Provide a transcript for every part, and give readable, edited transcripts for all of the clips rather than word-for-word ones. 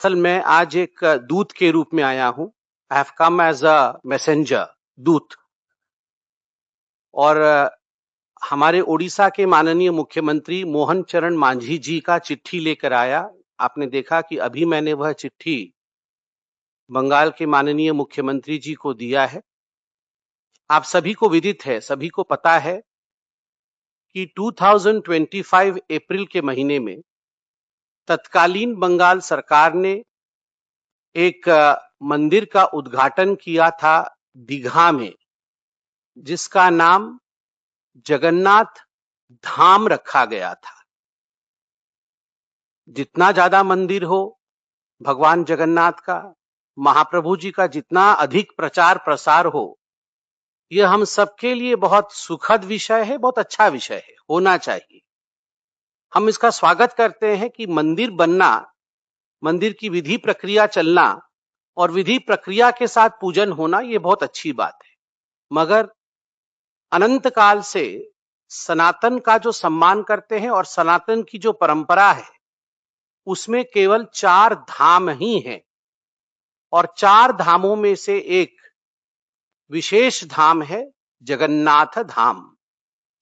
असल मैं आज एक दूत के रूप में आया हूं। I have come as a messenger, दूत। और हमारे ओडिशा के माननीय मुख्यमंत्री मोहन चरण मांझी जी का चिट्ठी लेकर आया। आपने देखा कि अभी मैंने वह चिट्ठी बंगाल के माननीय मुख्यमंत्री जी को दिया है। आप सभी को विदित है, सभी को पता है कि 2025 अप्रैल के महीने में तत्कालीन बंगाल सरकार ने एक मंदिर का उद्घाटन किया था दीघा में, जिसका नाम जगन्नाथ धाम रखा गया था। जितना ज्यादा मंदिर हो भगवान जगन्नाथ का, महाप्रभु जी का जितना अधिक प्रचार प्रसार हो, यह हम सबके लिए बहुत सुखद विषय है, बहुत अच्छा विषय है, होना चाहिए। हम इसका स्वागत करते हैं कि मंदिर बनना, मंदिर की विधि प्रक्रिया चलना और विधि प्रक्रिया के साथ पूजन होना, यह बहुत अच्छी बात है। मगर अनंत काल से सनातन का जो सम्मान करते हैं और सनातन की जो परंपरा है, उसमें केवल 4 धाम ही हैं। और 4 धामों में से एक विशेष धाम है जगन्नाथ धाम,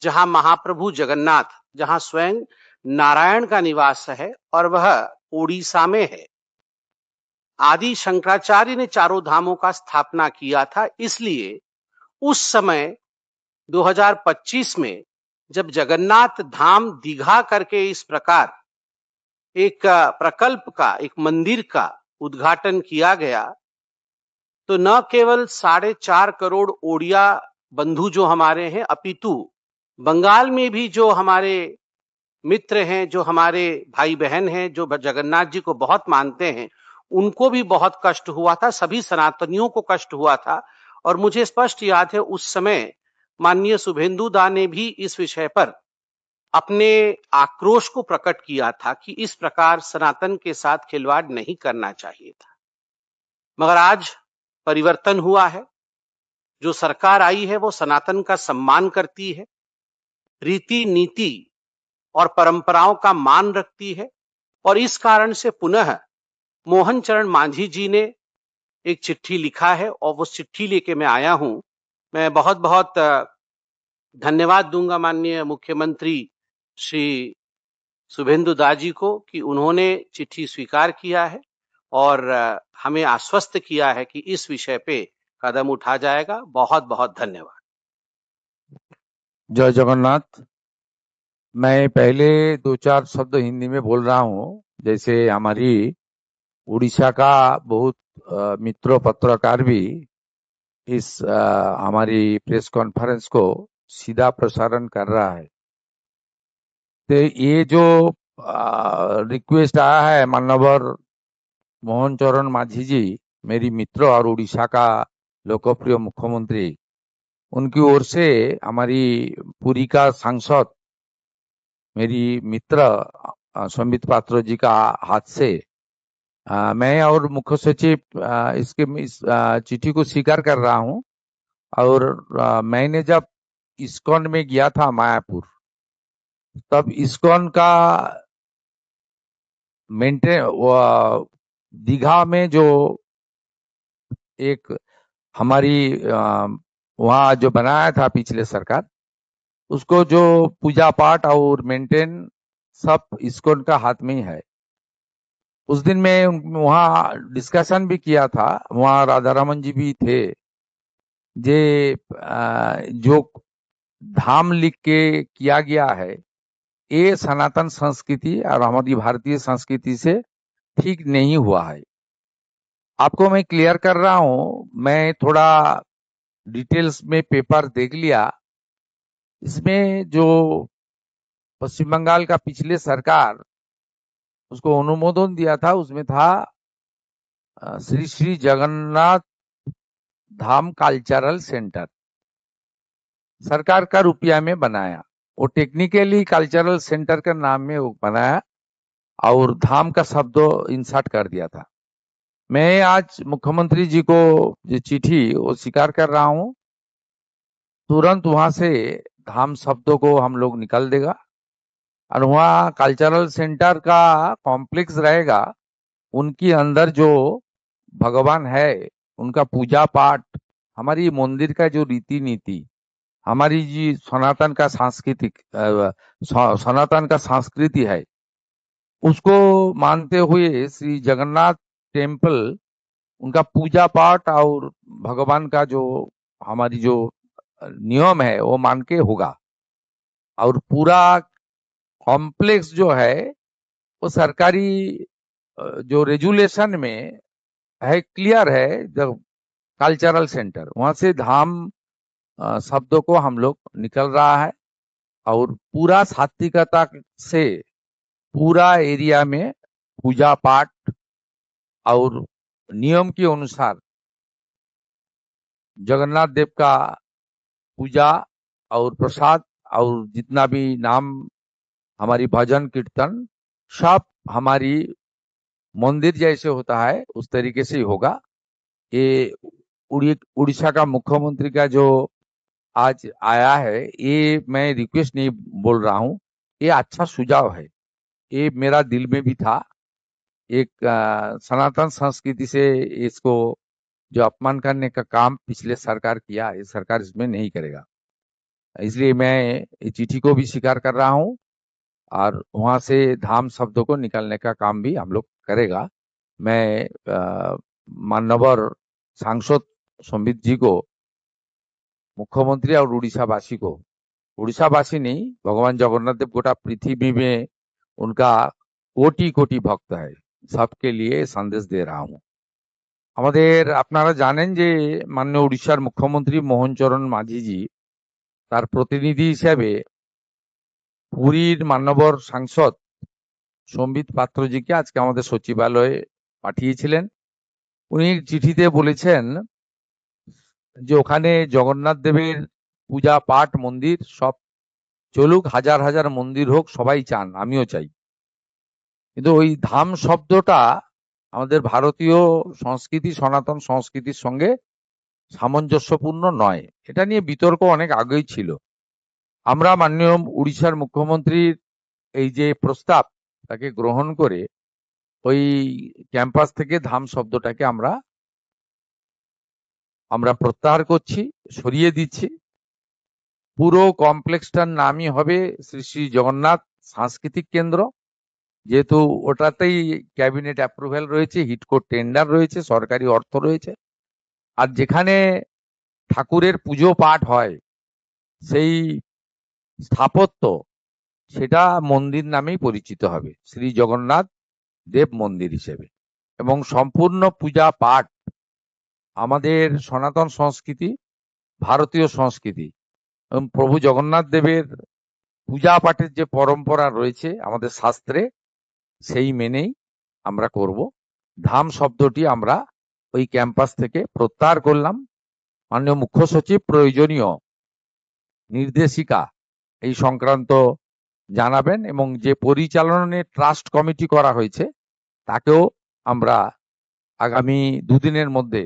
जहां महाप्रभु जगन्नाथ, जहां स्वयं नारायण का निवास है, और वह ओडिशा में है। आदि शंकराचार्य ने चारों धामों का स्थापना किया था। इसलिए उस समय 2025 में जब जगन्नाथ धाम दीघा करके इस प्रकार एक प्रकल्प का, एक मंदिर का उद्घाटन किया गया, तो न केवल 4.5 करोड़ ओडिया बंधु जो हमारे हैं, अपितु बंगाल में भी जो हमारे मित्र हैं, जो हमारे भाई बहन हैं, जो जगन्नाथ जी को बहुत मानते हैं, उनको भी बहुत कष्ट हुआ था, सभी सनातनियों को कष्ट हुआ था। और मुझे स्पष्ट याद है उस समय माननीय शुभेंदु दा ने भी इस विषय पर अपने आक्रोश को प्रकट किया था कि इस प्रकार सनातन के साथ खिलवाड़ नहीं करना चाहिए था। मगर आज परिवर्तन हुआ है। जो सरकार आई है वो सनातन का सम्मान करती है, रीति नीति और परंपराओं का मान रखती है। और इस कारण से पुनः मोहन चरण मांझी जी ने एक चिट्ठी लिखा है और वो चिट्ठी लेके मैं आया हूं। मैं बहुत बहुत धन्यवाद दूंगा माननीय मुख्यमंत्री श्री शुभेंदु दा जी को कि उन्होंने चिट्ठी स्वीकार किया है और हमें आश्वस्त किया है कि इस विषय पे कदम उठा जाएगा। बहुत बहुत धन्यवाद। जय जगन्नाथ। मैं पहले 2-4 शब्द हिंदी में बोल रहा हूँ। जैसे हमारी उड़ीसा का बहुत मित्र पत्रकार भी इस हमारी प्रेस कॉन्फ्रेंस को सीधा प्रसारण कर रहा है। तो ये जो रिक्वेस्ट आया है माननीय मोहन चरण मांझी जी, मेरी मित्र और उड़ीसा का लोकप्रिय मुख्यमंत्री, उनकी ओर से हमारी पुरी का सांसद मेरी मित्र संबित पात्र जी का हाथ से मैं और मुख्य सचिव इस चिट्ठी को स्वीकार कर रहा हूं। और मैंने जब इस्कॉन में गया था मायापुर, तब इस्कॉन का मेंटेन दीघा में जो एक हमारी वहाँ जो बनाया था पिछले सरकार, उसको जो पूजा पाठ और मेंटेन सब इस्कॉन का हाथ में ही है। उस दिन मैं वहाँ डिस्कशन भी किया था, वहाँ राधा रमन जी भी थे। जे जो धाम लिख के किया गया है, ये सनातन संस्कृति और हमारी भारतीय संस्कृति से ठीक नहीं हुआ है। आपको मैं क्लियर कर रहा हूँ, मैं थोड़ा डिटेल्स में पेपर देख लिया। इसमें जो पश्चिम बंगाल का पिछले सरकार उसको अनुमोदन दिया था, उसमें था श्री श्री जगन्नाथ धाम कल्चरल सेंटर, सरकार का रुपया में बनाया। वो टेक्निकली कल्चरल सेंटर के नाम में वो बनाया और धाम का शब्द इंसर्ट कर दिया था। मैं आज मुख्यमंत्री जी को जो चिट्ठी वो स्वीकार कर रहा हूं, तुरंत वहां से धाम शब्दों को हम लोग निकाल देगा और वहाँ कल्चरल सेंटर का कॉम्प्लेक्स रहेगा। उनके अंदर जो भगवान है, उनका पूजा पाठ, हमारी मंदिर का जो रीति नीति, हमारी जी सनातन का सनातन का संस्कृति है, उसको मानते हुए श्री जगन्नाथ टेम्पल उनका पूजा पाठ और भगवान का जो हमारी जो नियम है वो मान के होगा। और पूरा कॉम्प्लेक्स जो है वो सरकारी जो रेजुलेशन में है, क्लियर है, जो कल्चरल सेंटर, वहां से धाम शब्दों को हम लोग निकल रहा है। और पूरा सात्विकता से पूरा एरिया में पूजा पाठ और नियम के अनुसार जगन्नाथ देव का पूजा और प्रसाद और जितना भी नाम, हमारी भजन कीर्तन, सब हमारी मंदिर जैसे होता है उस तरीके से ही होगा। ये उड़ीसा का मुख्यमंत्री का जो आज आया है, ये मैं रिक्वेस्ट नहीं बोल रहा हूँ, ये अच्छा सुझाव है, ये मेरा दिल में भी था। एक सनातन संस्कृति से इसको जो अपमान करने का काम पिछले सरकार किया, ये सरकार इसमें नहीं करेगा। इसलिए मैं इस चिट्ठी को भी स्वीकार कर रहा हूँ और वहां से धाम शब्दों को निकालने का काम भी हम लोग करेगा। मैं माननीय सांसद संबित जी को, मुख्यमंत्री और उड़ीसावासी नहीं, भगवान जगन्नाथ देव गोटा पृथ्वी में उनका कोटि कोटि भक्त है, सबके लिए संदेश दे रहा हूँ। আমাদের আপনারা জানেন যে মাননীয় উড়িষ্যার মুখ্যমন্ত্রী মোহন চরণ মাঝিজি তার প্রতিনিধি হিসেবে পুরীর মান্যবর সাংসদ সম্বিত পাত্রজিকে আজকে আমাদের সচিবালয়ে পাঠিয়েছিলেন। উনি চিঠিতে বলেছেন যে ওখানে জগন্নাথ দেবের পূজা পাঠ মন্দির সব চলুক, হাজার হাজার মন্দির হোক, সবাই চান, আমিও চাই, কিন্তু ওই ধাম শব্দটা আমাদের ভারতীয় সংস্কৃতি, সনাতন সংস্কৃতির সঙ্গে সামঞ্জস্যপূর্ণ নয়। এটা নিয়ে বিতর্ক অনেক আগেই ছিল। আমরা মাননীয় উড়িষ্যার মুখ্যমন্ত্রীর এই যে প্রস্তাব, তাকে গ্রহণ করে ওই ক্যাম্পাস থেকে ধাম শব্দটাকে আমরা প্রত্যাহার করছি, সরিয়ে দিচ্ছি। পুরো কমপ্লেক্সটার নামই হবে শ্রী শ্রী জগন্নাথ সাংস্কৃতিক কেন্দ্র, যেহেতু ওটাতেই ক্যাবিনেট অ্যাপ্রুভ্যাল রয়েছে, হিটকো টেন্ডার রয়েছে, সরকারি অর্থ রয়েছে। আর যেখানে ঠাকুরের পুজো পাঠ হয় সেই স্থাপত্য, সেটা মন্দির নামেই পরিচিত হবে, শ্রী জগন্নাথ দেব মন্দির হিসেবে। এবং সম্পূর্ণ পূজা পাঠ আমাদের সনাতন সংস্কৃতি, ভারতীয় সংস্কৃতি এবং প্রভু জগন্নাথ দেবের পূজা পাঠের যে পরম্পরা রয়েছে আমাদের শাস্ত্রে, সেই মেনেই আমরা করব। ধাম শব্দটি আমরা ওই ক্যাম্পাস থেকে প্রত্যাহার করলাম। মাননীয় মুখ্য সচিব প্রয়োজনীয় নির্দেশিকা এই সংক্রান্ত জানাবেন এবং যে পরিচালনের ট্রাস্ট কমিটি করা হয়েছে তাকেও আমরা আগামী দুদিনের মধ্যে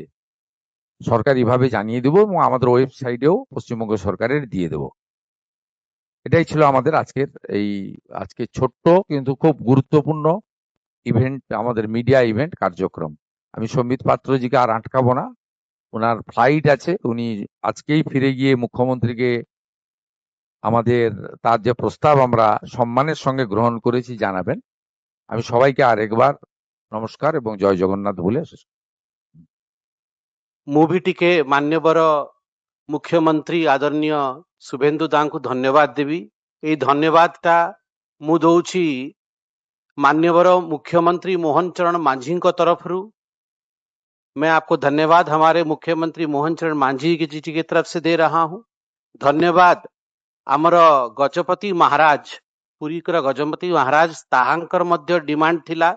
সরকারিভাবে জানিয়ে দেব এবং আমাদের ওয়েবসাইটেও পশ্চিমবঙ্গ সরকারের দিয়ে দেব। এটাই ছিল আমাদের আজকে ছোট্ট কিন্তু খুব গুরুত্বপূর্ণ ইভেন্ট, আমাদের মিডিয়া ইভেন্ট কার্যক্রম। আমি সম্বিত পাত্রজিকে আর আটকাবো না, ওনার ফ্লাইট আছে, উনি আজকেই ফিরে গিয়ে মুখ্যমন্ত্রীকে আমাদের তার যে প্রস্তাব আমরা সম্মানের সঙ্গে গ্রহণ করেছি জানাবেন। আমি সবাইকে আরেকবার নমস্কার এবং জয় জগন্নাথ বলে मुभी टिके मान्यवर मुख्यमंत्री आदरणीय शुभेन्दु दांकु धन्यवाद देवी। ये धन्यवादटा मु दउछि मान्यवर मुख्यमंत्री मोहन चरण मांझी को तरफ रू। मैं आपको धन्यवाद हमारे मुख्यमंत्री मोहन चरण मांझी की चिट्ठी की तरफ से दे रहा हूं। धन्यवाद आमर गजपति महाराज, पुरी कर गजपति महाराज, ताहांकर मध्य डिमांड थिला,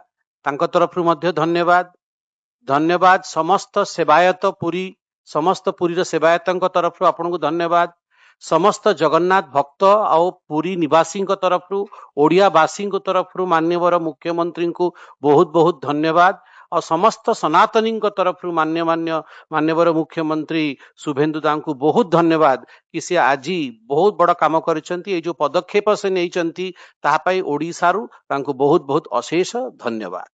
तांको तरफ रू मध्य धन्यवाद। धन्यवाद समस्त सेवायत पुरी, समस्त पुरी सेवायतों तरफ आपन को धन्यवाद। समस्त जगन्नाथ भक्त और पुरी निवासी तरफ ओडियावासी तरफ मान्यवर मुख्यमंत्री को बहुत बहुत धन्यवाद। और समस्त सनातनी तरफ मान्यवर मुख्यमंत्री शुभेन्दु दांकु बहुत धन्यवाद कि से आज बहुत बड़ काम कर जो पदक्षेप से नहीं ओडिशारू तांकु बहुत बहुत अशेष धन्यवाद।